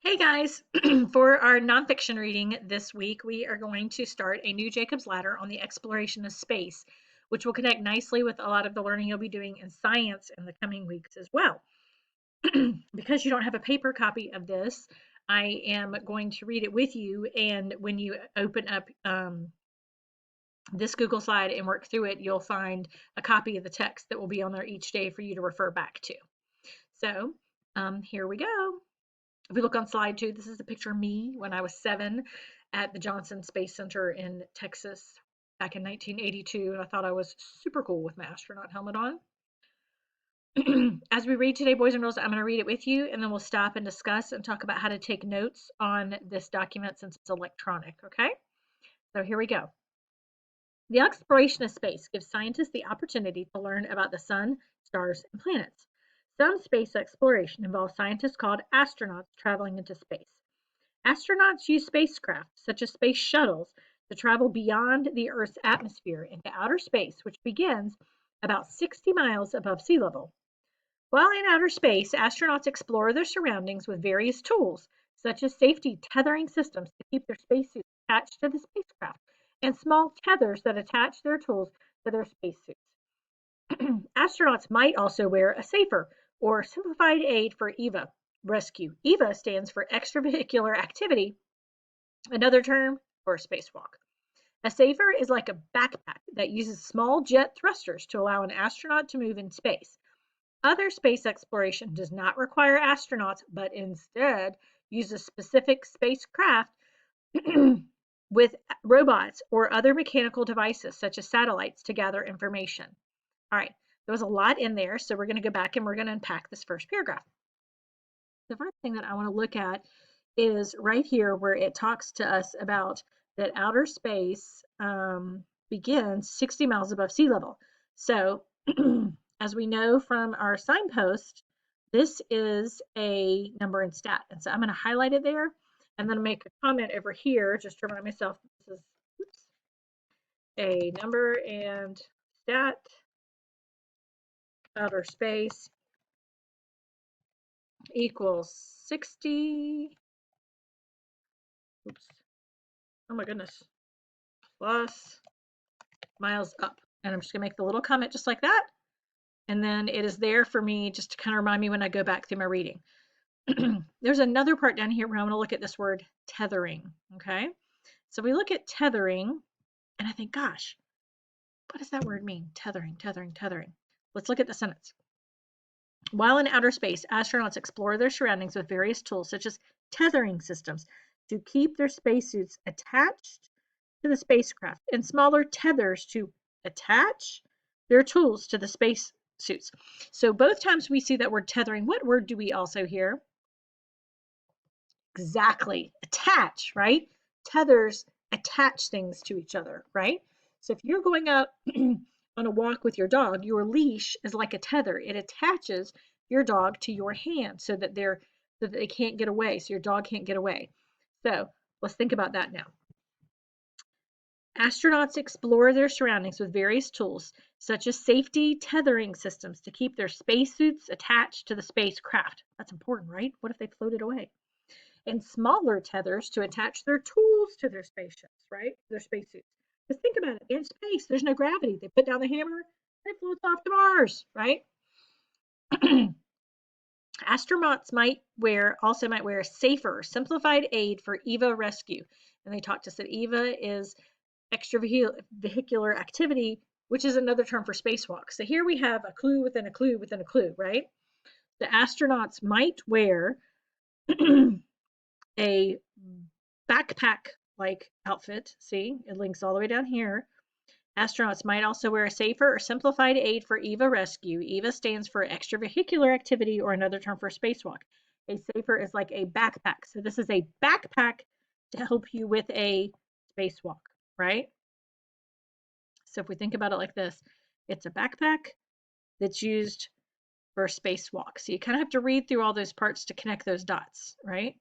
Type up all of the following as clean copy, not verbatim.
Hey guys, for our nonfiction reading this week, we are going to start a new Jacob's Ladder on the exploration of space, which will connect nicely with a lot of the learning you'll be doing in science in the coming weeks as well. Because you don't have a paper copy of this, I am going to read it with you, and when you open up this Google slide and work through it, you'll find a copy of the text that will be on there each day for you to refer back to. So here we go. If we look on slide 2, this is a picture of me when I was 7 at the Johnson Space Center in Texas back in 1982, and I thought I was super cool with my astronaut helmet on. As we read today, boys and girls, I'm going to read it with you, and then we'll stop and discuss and talk about how to take notes on this document since it's electronic, okay? So here we go. The exploration of space gives scientists the opportunity to learn about the sun, stars, and planets. Some space exploration involves scientists called astronauts traveling into space. Astronauts use spacecraft, such as space shuttles, to travel beyond the Earth's atmosphere into outer space, which begins about 60 miles above sea level. While in outer space, astronauts explore their surroundings with various tools, such as safety tethering systems to keep their spacesuits attached to the spacecraft, and small tethers that attach their tools to their spacesuits. Astronauts might also wear a SAFER, or simplified aid for EVA rescue. EVA stands for extravehicular activity, another term for a spacewalk. A SAFER is like a backpack that uses small jet thrusters to allow an astronaut to move in space. Other space exploration does not require astronauts, but instead uses specific spacecraft with robots or other mechanical devices, such as satellites, to gather information. All right, there was a lot in there, so we're going to go back and we're going to unpack this first paragraph. The first thing that I want to look at is right here where it talks to us about that outer space begins 60 miles above sea level. So as we know from our signpost, this is a number and stat. And so I'm going to highlight it there and then make a comment over here just to remind myself this is a number and stat, outer space equals 60, oops, oh my goodness, plus miles up. And I'm just gonna make the little comment just like that. And then it is there for me just to kind of remind me when I go back through my reading. There's another part down here where I'm gonna look at this word tethering, okay? So we look at tethering and I think, gosh, what does that word mean? Tethering, tethering, tethering. Let's look at the sentence. While in outer space, astronauts explore their surroundings with various tools such as tethering systems to keep their spacesuits attached to the spacecraft and smaller tethers to attach their tools to the spacesuits. So both times we see that word tethering, what word do we also hear? Exactly, attach, right? Tethers attach things to each other, right? So if you're going out on a walk with your dog, your leash is like a tether. It attaches your dog to your hand so that they can't get away, so your dog can't get away. So let's think about that now. Astronauts explore their surroundings with various tools, such as safety tethering systems to keep their spacesuits attached to the spacecraft. That's important, right? What if they floated away? And smaller tethers to attach their tools to their spaceships, right? Their spacesuits. Because think about it, in space, there's no gravity. They put down the hammer, and it floats off to Mars, right? Astronauts might wear a SAFER, simplified aid for EVA rescue. And they talked to us that EVA is extravehicular activity, which is another term for spacewalk. So here we have a clue within a clue within a clue, right? The astronauts might wear a backpack-like outfit. See, it links all the way down here. Astronauts might also wear a SAFER or simplified aid for EVA rescue. EVA stands for extravehicular activity, or another term for spacewalk. A SAFER is like a backpack. So this is a backpack to help you with a spacewalk, right? So if we think about it like this, it's a backpack that's used for a spacewalk. So you kind of have to read through all those parts to connect those dots, right?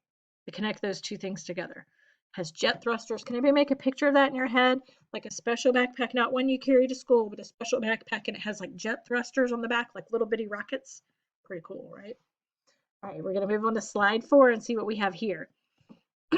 To connect those two things together. Has jet thrusters. Can anybody make a picture of that in your head? Like a special backpack, not one you carry to school, but a special backpack, and it has like jet thrusters on the back, like little bitty rockets. Pretty cool, right? All right, we're going to move on to slide 4 and see what we have here.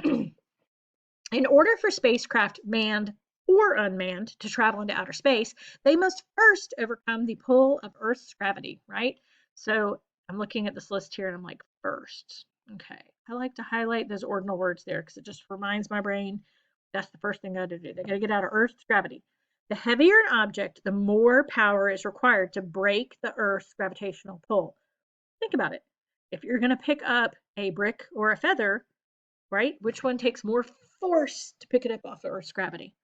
In order for spacecraft, manned or unmanned, to travel into outer space, they must first overcome the pull of Earth's gravity, right? So I'm looking at this list here and I'm like, first. Okay, I like to highlight those ordinal words there because it just reminds my brain that's the first thing I got to do. They got to get out of Earth's gravity. The heavier an object, the more power is required to break the Earth's gravitational pull. Think about it. If you're going to pick up a brick or a feather, right, which one takes more force to pick it up off of Earth's gravity?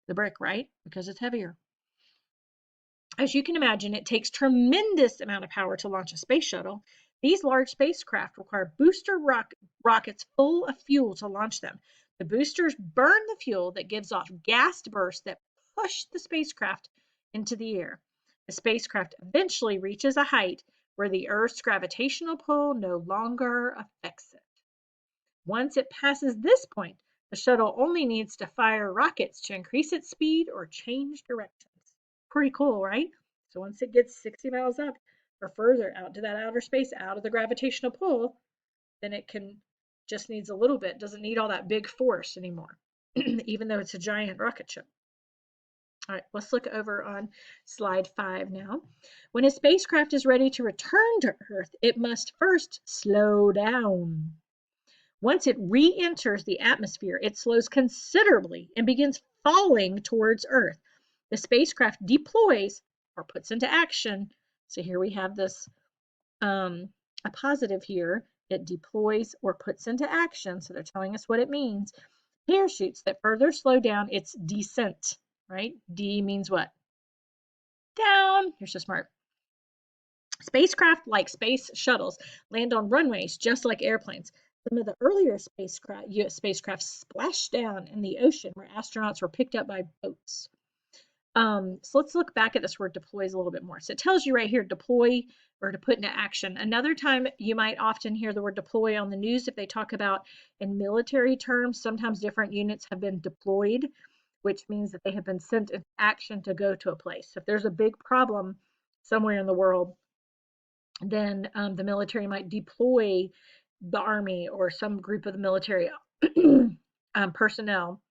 The brick, right? Because it's heavier. As you can imagine, it takes tremendous amount of power to launch a space shuttle. These large spacecraft require booster rockets full of fuel to launch them. The boosters burn the fuel that gives off gas bursts that push the spacecraft into the air. The spacecraft eventually reaches a height where the Earth's gravitational pull no longer affects it. Once it passes this point, the shuttle only needs to fire rockets to increase its speed or change directions. Pretty cool, right? So once it gets 60 miles up or further out to that outer space, out of the gravitational pull, then it can just needs a little bit, doesn't need all that big force anymore, even though it's a giant rocket ship. All right, let's look over on slide 5 now. When a spacecraft is ready to return to Earth, it must first slow down. Once it re-enters the atmosphere, it slows considerably and begins falling towards Earth. The spacecraft deploys or puts into action. So here we have this, a positive here. It deploys or puts into action. So they're telling us what it means. Parachutes that further slow down its descent, right? D means what? Down. You're so smart. Spacecraft, like space shuttles, land on runways just like airplanes. Some of the earlier U.S. spacecraft splashed down in the ocean where astronauts were picked up by boats. So let's look back at this word deploys a little bit more. So it tells you right here, deploy or to put into action. Another time you might often hear the word deploy on the news if they talk about in military terms. Sometimes different units have been deployed, which means that they have been sent into action to go to a place. So if there's a big problem somewhere in the world, then the military might deploy the army or some group of the military personnel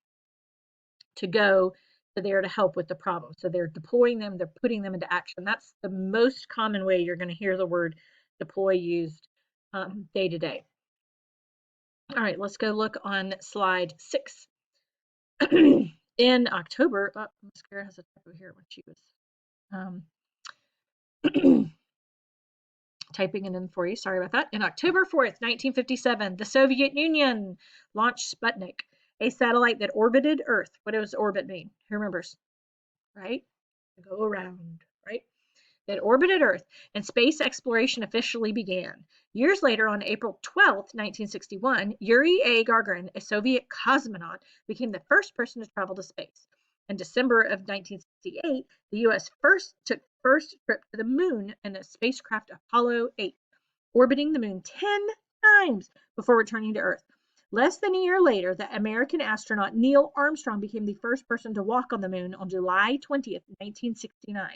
to go to there to help with the problem. So they're deploying them, they're putting them into action. That's the most common way you're going to hear the word deploy used day to day. All right, let's go look on slide 6. In October, Mascara has a typo here when she was typing it in for you. Sorry about that. In October 4th, 1957, the Soviet Union launched Sputnik, a satellite that orbited Earth. What does orbit mean? Who remembers? Right? Go around, right? That orbited Earth, and space exploration officially began. Years later, on April 12th, 1961, Yuri A. Gagarin, a Soviet cosmonaut, became the first person to travel to space. In December of 1968, the U.S. took first trip to the moon in a spacecraft Apollo 8, orbiting the moon 10 times before returning to Earth. Less than a year later, the American astronaut Neil Armstrong became the first person to walk on the moon on July 20th, 1969.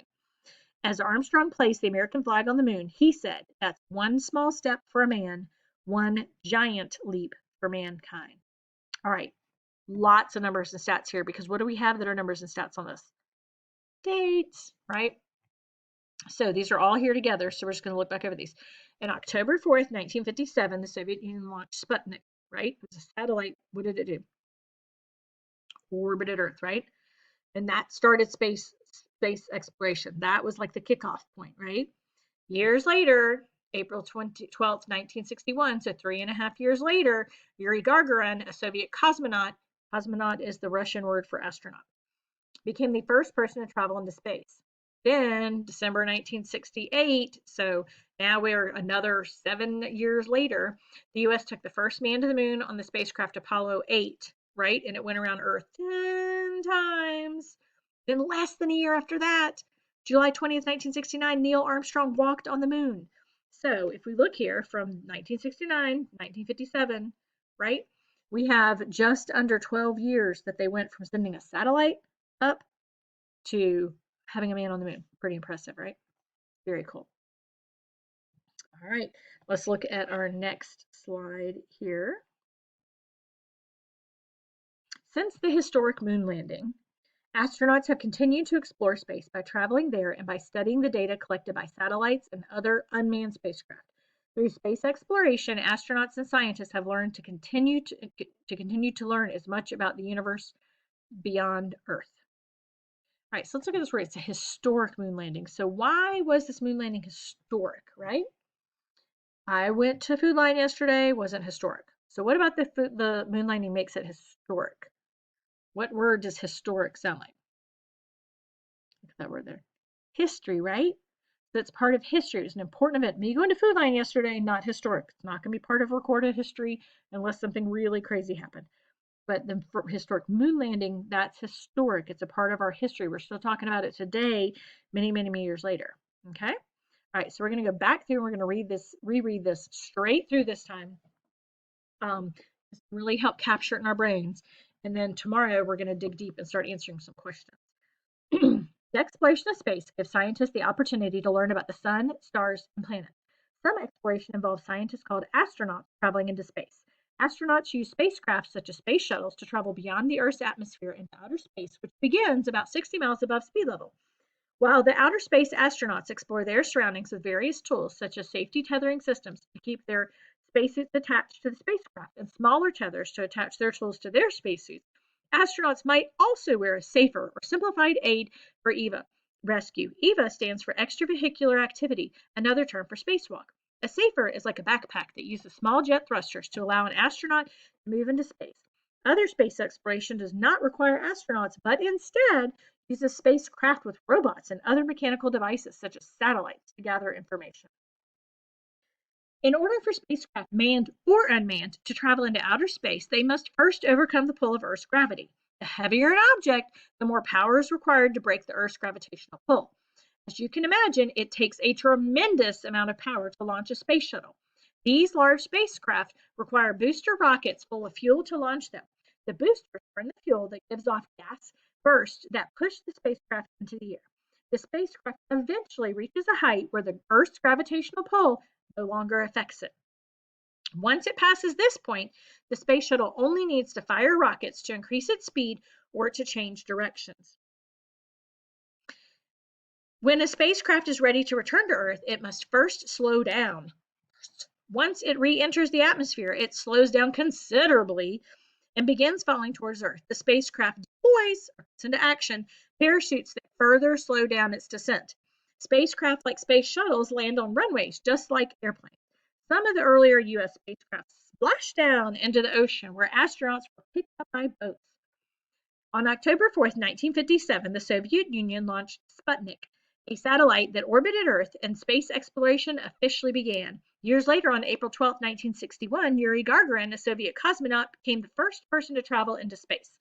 As Armstrong placed the American flag on the moon, he said, "That's one small step for a man, one giant leap for mankind." All right, lots of numbers and stats here because what do we have that are numbers and stats on this? Dates, right? So these are all here together, so we're just going to look back over these. In October 4th, 1957, the Soviet Union launched Sputnik, right? It was a satellite. What did it do? Orbited Earth, right? And that started space exploration. That was like the kickoff point, right? Years later, April 12th, 1961, so 3.5 years later, Yuri Gagarin, a Soviet cosmonaut is the Russian word for astronaut, became the first person to travel into space. Then, December 1968, so now we're another 7 years later, the U.S. took the first man to the moon on the spacecraft Apollo 8, right? And it went around Earth 10 times. Then less than a year after that, July 20th, 1969, Neil Armstrong walked on the moon. So if we look here from 1969, 1957, right, we have just under 12 years that they went from sending a satellite up to having a man on the moon. Pretty impressive, right? Very cool. All right, let's look at our next slide here. Since the historic moon landing, astronauts have continued to explore space by traveling there and by studying the data collected by satellites and other unmanned spacecraft. Through space exploration, astronauts and scientists have learned to continue to learn as much about the universe beyond Earth. All right, so let's look at this word. It's a historic moon landing. So why was this moon landing historic, right? I went to Food Line yesterday, wasn't historic. So what about the moon landing makes it historic? What word does historic sound like? Look at that word there. History, right? That's part of history. It was an important event. Me going to Food Line yesterday, not historic. It's not going to be part of recorded history unless something really crazy happened. But the historic moon landing, that's historic. It's a part of our history. We're still talking about it today, many, many, many years later. Okay? All right, so we're going to go back through and we're going to reread this straight through this time. Just really help capture it in our brains. And then tomorrow we're going to dig deep and start answering some questions. The exploration of space gives scientists the opportunity to learn about the sun, stars, and planets. Some exploration involves scientists called astronauts traveling into space. Astronauts use spacecraft such as space shuttles to travel beyond the Earth's atmosphere into outer space, which begins about 60 miles above sea level. While the outer space astronauts explore their surroundings with various tools, such as safety tethering systems to keep their spacesuits attached to the spacecraft and smaller tethers to attach their tools to their spacesuits, astronauts might also wear a safer or simplified aid for EVA rescue. EVA stands for extravehicular activity, another term for spacewalk. A safer is like a backpack that uses small jet thrusters to allow an astronaut to move into space. Other space exploration does not require astronauts, but instead uses spacecraft with robots and other mechanical devices such as satellites to gather information. In order for spacecraft, manned or unmanned, to travel into outer space, they must first overcome the pull of Earth's gravity. The heavier an object, the more power is required to break the Earth's gravitational pull. As you can imagine, it takes a tremendous amount of power to launch a space shuttle. These large spacecraft require booster rockets full of fuel to launch them. The boosters burn the fuel that gives off gas bursts that push the spacecraft into the air. The spacecraft eventually reaches a height where the Earth's gravitational pull no longer affects it. Once it passes this point, the space shuttle only needs to fire rockets to increase its speed or to change directions. When a spacecraft is ready to return to Earth, it must first slow down. Once it re-enters the atmosphere, it slows down considerably and begins falling towards Earth. The spacecraft deploys or puts into action parachutes that further slow down its descent. Spacecraft like space shuttles land on runways, just like airplanes. Some of the earlier U.S. spacecraft splashed down into the ocean where astronauts were picked up by boats. On October 4th, 1957, the Soviet Union launched Sputnik, a satellite that orbited Earth, and space exploration officially began. Years later, on April 12, 1961, Yuri Gagarin, a Soviet cosmonaut, became the first person to travel into space.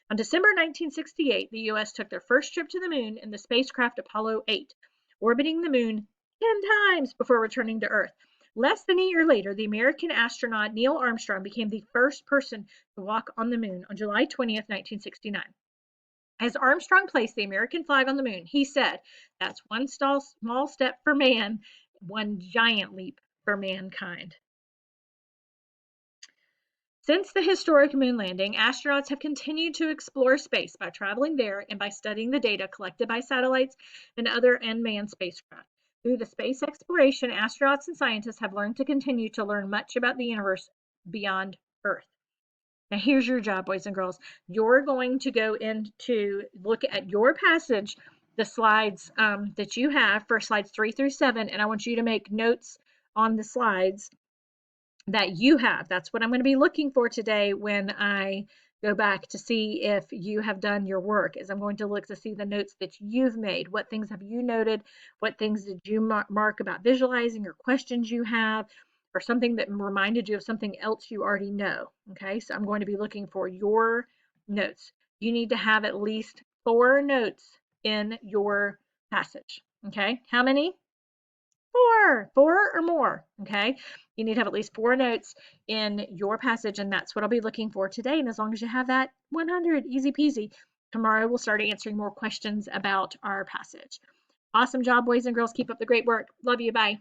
On December 1968, the U.S. took their first trip to the moon in the spacecraft Apollo 8, orbiting the moon 10 times before returning to Earth. Less than a year later, the American astronaut Neil Armstrong became the first person to walk on the moon on July 20th, 1969. As Armstrong placed the American flag on the moon, he said, "That's one small step for man, one giant leap for mankind." Since the historic moon landing, astronauts have continued to explore space by traveling there and by studying the data collected by satellites and other unmanned spacecraft. Through the space exploration, astronauts and scientists have learned to continue to learn much about the universe beyond Earth. Now, here's your job, boys and girls. You're going to go in to look at your passage, the slides that you have for slides 3 through 7, and I want you to make notes on the slides that you have. That's what I'm going to be looking for today when I go back to see if you have done your work, is I'm going to look to see the notes that you've made. What things have you noted? What things did you mark about visualizing, or questions you have, or something that reminded you of something else you already know? Okay, so I'm going to be looking for your notes. You need to have at least 4 notes in your passage. Okay, how many? 4 or more. Okay, you need to have at least 4 notes in your passage, and that's what I'll be looking for today. And as long as you have that 100, easy peasy, tomorrow we'll start answering more questions about our passage. Awesome job, boys and girls. Keep up the great work. Love you. Bye.